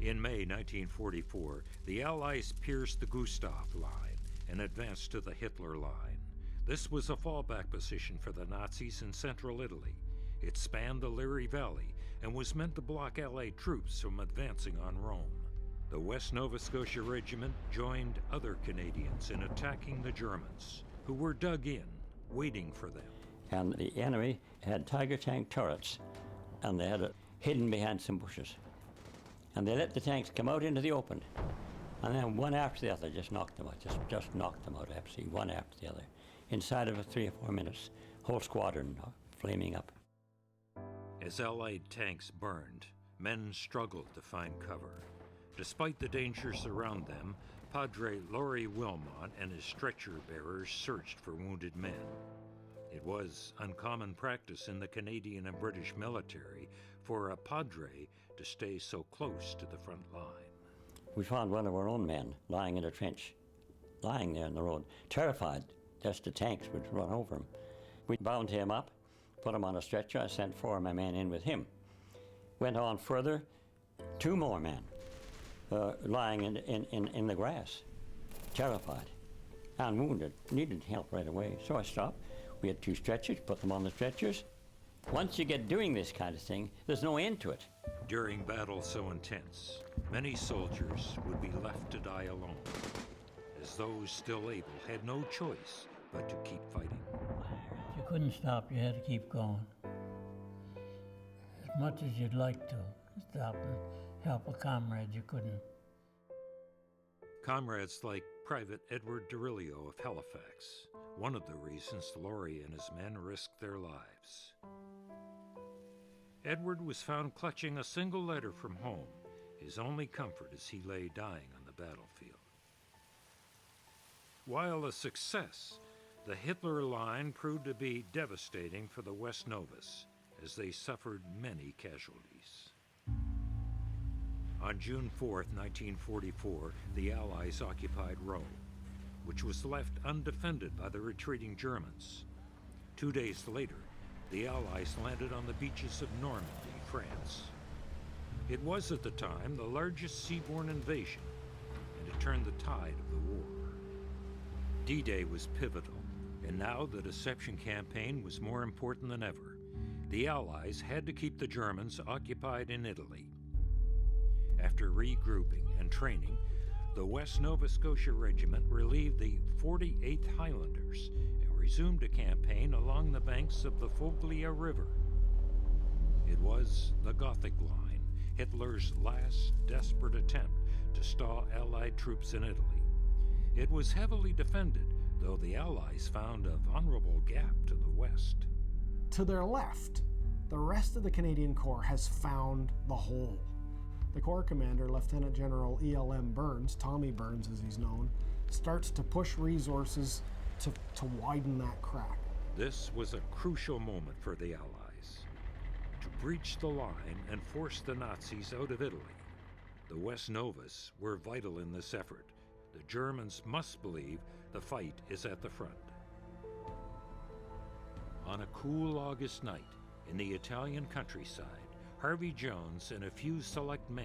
In May 1944, the Allies pierced the Gustav Line and advanced to the Hitler Line. This was a fallback position for the Nazis in central Italy. It spanned the Liri Valley and was meant to block Allied troops from advancing on Rome. The West Nova Scotia Regiment joined other Canadians in attacking the Germans, who were dug in, waiting for them. And the enemy had Tiger tank turrets, and they had it hidden behind some bushes. And they let the tanks come out into the open, and then one after the other just knocked them out, just knocked them out, absolutely, one after the other. Inside of 3 or 4 minutes, whole squadron flaming up. As Allied tanks burned, men struggled to find cover. Despite the dangers around them, Padre Laurie Wilmot and his stretcher bearers searched for wounded men. It was uncommon practice in the Canadian and British military for a padre to stay so close to the front line. We found one of our own men lying in a trench, lying there in the road, terrified just the tanks would run over him. We bound him up, put him on a stretcher. I sent 4 of my men in with him. Went on further, 2 more men lying in the grass, terrified and wounded, needed help right away. So I stopped. We had 2 stretchers, put them on the stretchers. Once you get doing this kind of thing, there's no end to it. During battles so intense, many soldiers would be left to die alone, as those still able had no choice but to keep fighting. You couldn't stop, you had to keep going. As much as you'd like to stop and help a comrade, you couldn't. Comrades like Private Edward Derillo of Halifax, one of the reasons Laurie and his men risked their lives. Edward was found clutching a single letter from home, his only comfort as he lay dying on the battlefield. While a success, the Hitler Line proved to be devastating for the West Novas, as they suffered many casualties. On June 4, 1944, the Allies occupied Rome, which was left undefended by the retreating Germans. 2 days later, the Allies landed on the beaches of Normandy, France. It was at the time the largest seaborne invasion, and it turned the tide of the war. D-Day was pivotal, and now the deception campaign was more important than ever. The Allies had to keep the Germans occupied in Italy. After regrouping and training, the West Nova Scotia Regiment relieved the 48th Highlanders and resumed a campaign along the banks of the Foglia River. It was the Gothic Line, Hitler's last desperate attempt to stall Allied troops in Italy. It was heavily defended, though the Allies found a vulnerable gap to the west. To their left, the rest of the Canadian Corps has found the hole. The Corps commander, Lieutenant General E.L.M. Burns, Tommy Burns as he's known, starts to push resources to widen that crack. This was a crucial moment for the Allies. To breach the line and force the Nazis out of Italy. The West Novas were vital in this effort. The Germans must believe the fight is at the front. On a cool August night in the Italian countryside, Harvey Jones and a few select men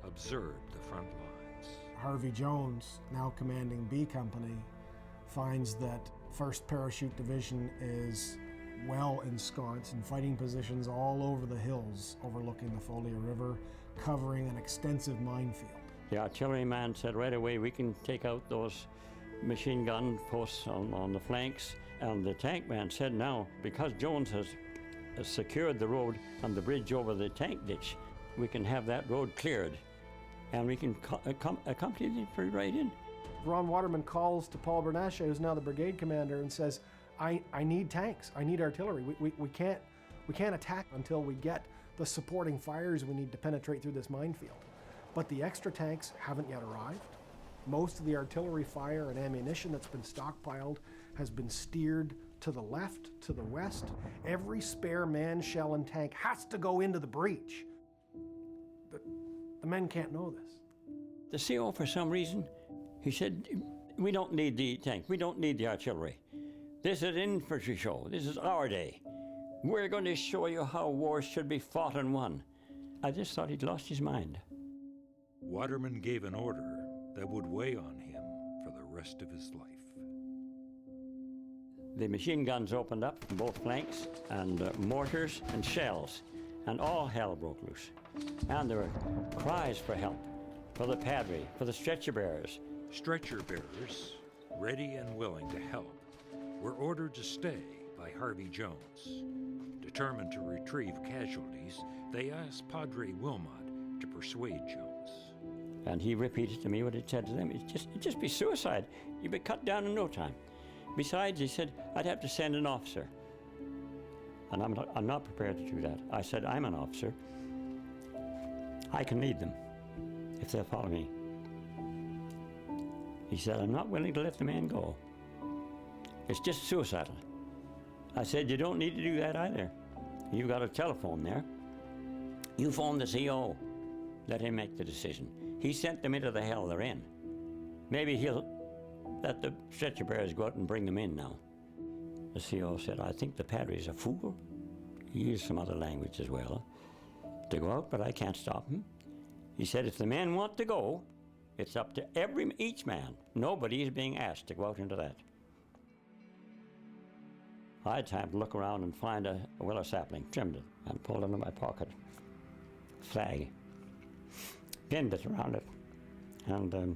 observed the front lines. Harvey Jones, now commanding B Company, finds that 1st Parachute Division is well ensconced in fighting positions all over the hills overlooking the Foglia River, covering an extensive minefield. The artilleryman said right away, we can take out those machine gun posts on the flanks. And the tank man said now, because Jones has secured the road and the bridge over the tank ditch, we can have that road cleared and we can accompany them right in. Ron Waterman calls to Paul Bernache, who's now the brigade commander, and says, I need tanks, I need artillery. We can't attack until we get the supporting fires we need to penetrate through this minefield. But the extra tanks haven't yet arrived. Most of the artillery fire and ammunition that's been stockpiled has been steered to the left, to the west. Every spare man, shell, and tank has to go into the breach. The men can't know this. The CO, for some reason, he said, we don't need the tank, we don't need the artillery. This is an infantry show, this is our day. We're going to show you how wars should be fought and won. I just thought he'd lost his mind. Waterman gave an order that would weigh on him for the rest of his life. The machine guns opened up from both flanks, and mortars and shells, and all hell broke loose. And there were cries for help, for the padre, for the stretcher bearers. Stretcher bearers, ready and willing to help, were ordered to stay by Harvey Jones. Determined to retrieve casualties, they asked Padre Wilmot to persuade Jones. And he repeated to me what he'd said to them. It'd just be suicide. You'd be cut down in no time. Besides, he said, I'd have to send an officer. And I'm not prepared to do that. I said, I'm an officer. I can lead them if they'll follow me. He said, I'm not willing to let the man go. It's just suicidal. I said, you don't need to do that either. You've got a telephone there. You phone the CO. Let him make the decision. He sent them into the hell they're in. Maybe he'll let the stretcher bearers go out and bring them in now. The CO said, I think the padre's a fool. He used some other language as well. To go out, but I can't stop him. He said, if the men want to go, it's up to each man. Nobody is being asked to go out into that. I had time to look around and find a willow sapling, trimmed it, and pulled it into my pocket. Flag. Pinned it around it. And as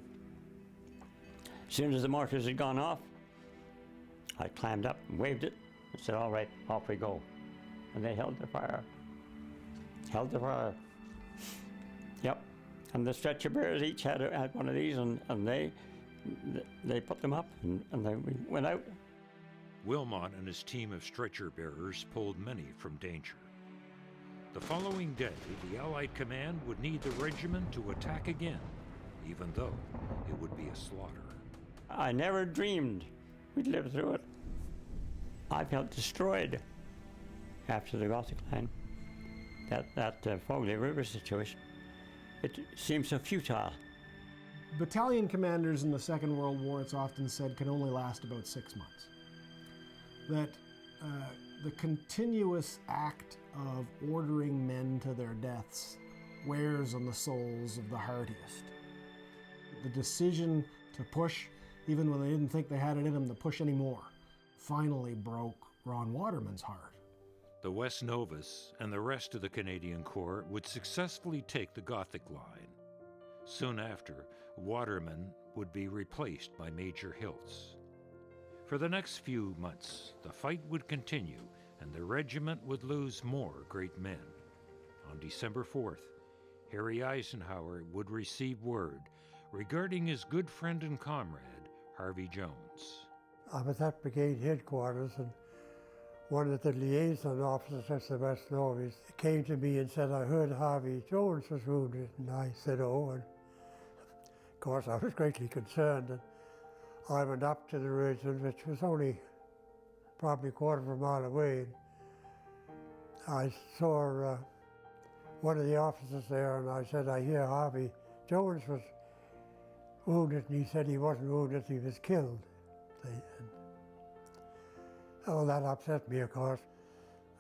soon as the mortars had gone off, I climbed up and waved it and said, all right, off we go. And they held their fire. Held their fire. Yep. And the stretcher bearers each had one of these, and they put them up, and then we went out. Wilmot and his team of stretcher bearers pulled many from danger. The following day, the Allied command would need the regiment to attack again, even though it would be a slaughter. I never dreamed we'd live through it. I felt destroyed after the Gothic line. That Fogley River situation, it seemed so futile. Battalion commanders in the Second World War, it's often said, can only last about 6 months. That the continuous act of ordering men to their deaths wears on the souls of the hardiest. The decision to push, even when they didn't think they had it in them to push anymore, finally broke Ron Waterman's heart. The West Novas and the rest of the Canadian Corps would successfully take the Gothic line. Soon after, Waterman would be replaced by Major Hiltz. For the next few months, the fight would continue, and the regiment would lose more great men. On December 4th, Harry Eisenhower would receive word regarding his good friend and comrade, Harvey Jones. I was at brigade headquarters, and one of the liaison officers at the West Nova came to me and said, I heard Harvey Jones was wounded. And I said, oh, and of course I was greatly concerned. And I went up to the regiment, which was only probably a quarter of a mile away. I saw one of the officers there, and I said, I hear Harvey Jones was wounded, and he said he wasn't wounded, he was killed. Oh, that upset me, of course.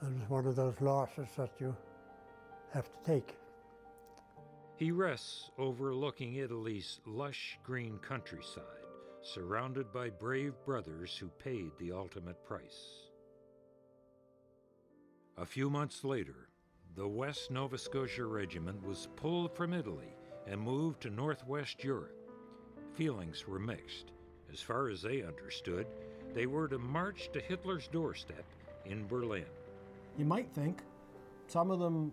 It was one of those losses that you have to take. He rests overlooking Italy's lush green countryside, surrounded by brave brothers who paid the ultimate price. A few months later, the West Nova Scotia Regiment was pulled from Italy and moved to northwest Europe. Feelings were mixed. As far as they understood, they were to march to Hitler's doorstep in Berlin. You might think some of them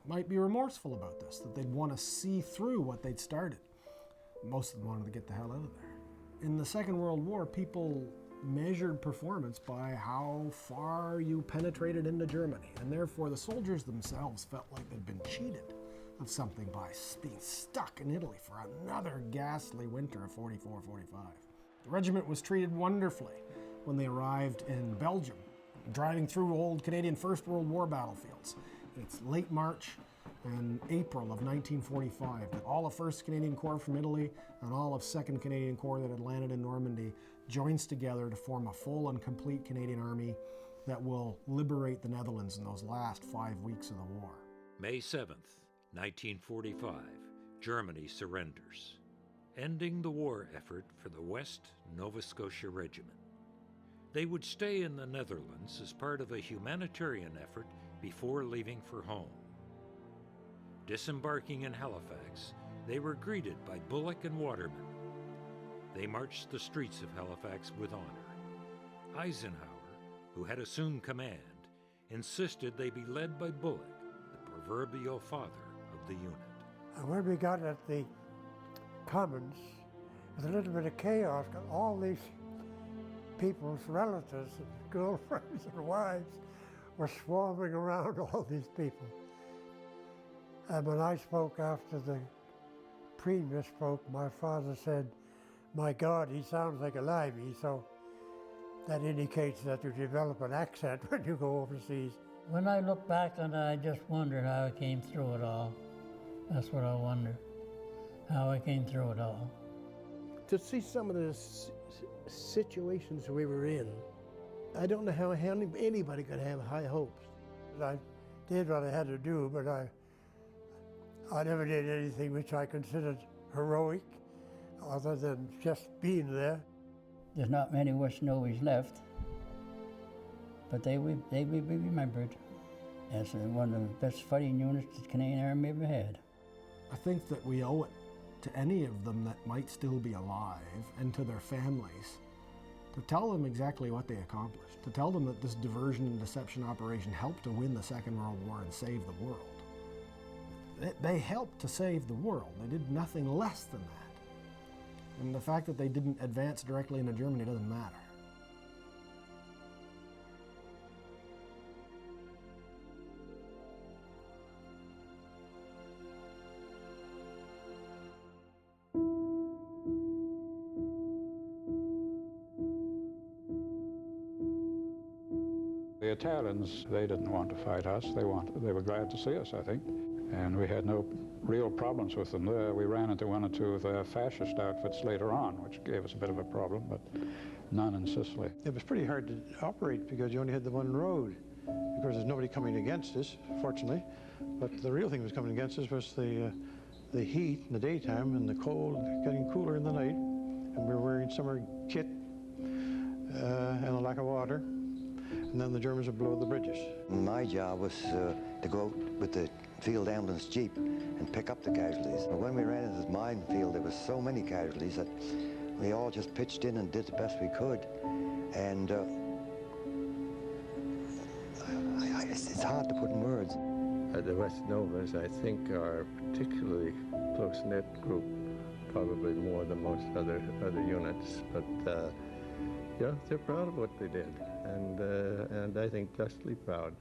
might be remorseful about this, that they'd want to see through what they'd started. Most of them wanted to get the hell out of there. In the Second World War, people measured performance by how far you penetrated into Germany, and therefore the soldiers themselves felt like they'd been cheated of something by being stuck in Italy for another ghastly winter of 44-45. The regiment was treated wonderfully when they arrived in Belgium, driving through old Canadian First World War battlefields. It's late March and April of 1945 that all of 1st Canadian Corps from Italy and all of 2nd Canadian Corps that had landed in Normandy joins together to form a full and complete Canadian Army that will liberate the Netherlands in those last 5 weeks of the war. May 7th, 1945, Germany surrenders, ending the war effort for the West Nova Scotia Regiment. They would stay in the Netherlands as part of a humanitarian effort before leaving for home. Disembarking in Halifax, they were greeted by Bullock and Waterman. They marched the streets of Halifax with honor. Eisenhower, who had assumed command, insisted they be led by Bullock, the proverbial father of the unit. And when we got at the Commons, there was a little bit of chaos. All these people's relatives and girlfriends and wives were swarming around all these people. And when I spoke after the premier spoke, my father said, "My God, he sounds like a limey," so that indicates that you develop an accent when you go overseas. When I look back on it, I just wonder how I came through it all. That's what I wonder, how I came through it all. To see some of the situations we were in, I don't know how anybody could have high hopes. I did what I had to do, but I never did anything which I considered heroic, other than just being there. There's not many West Novies left, but they will be remembered as one of the best fighting units the Canadian Army ever had. I think that we owe it to any of them that might still be alive and to their families to tell them exactly what they accomplished, to tell them that this diversion and deception operation helped to win the Second World War and save the world. They helped to save the world. They did nothing less than that. And the fact that they didn't advance directly into Germany doesn't matter. The Italians, they didn't want to fight us. They were glad to see us, I think. And we had no real problems with them there. We ran into one or two of their fascist outfits later on, which gave us a bit of a problem, but none in Sicily. It was pretty hard to operate because you only had the one road. Of course, there's nobody coming against us, fortunately. But the real thing that was coming against us was the heat in the daytime and the cold getting cooler in the night. And we were wearing summer kit and a lack of water. And then the Germans would blow the bridges. My job was to go out with the field ambulance jeep and pick up the casualties. But when we ran into the minefield, there was so many casualties that we all just pitched in and did the best we could. And it's hard to put in words. The West Novas, I think, are a particularly close-knit group, probably more than most other units. But yeah, they're proud of what they did, and I think justly proud.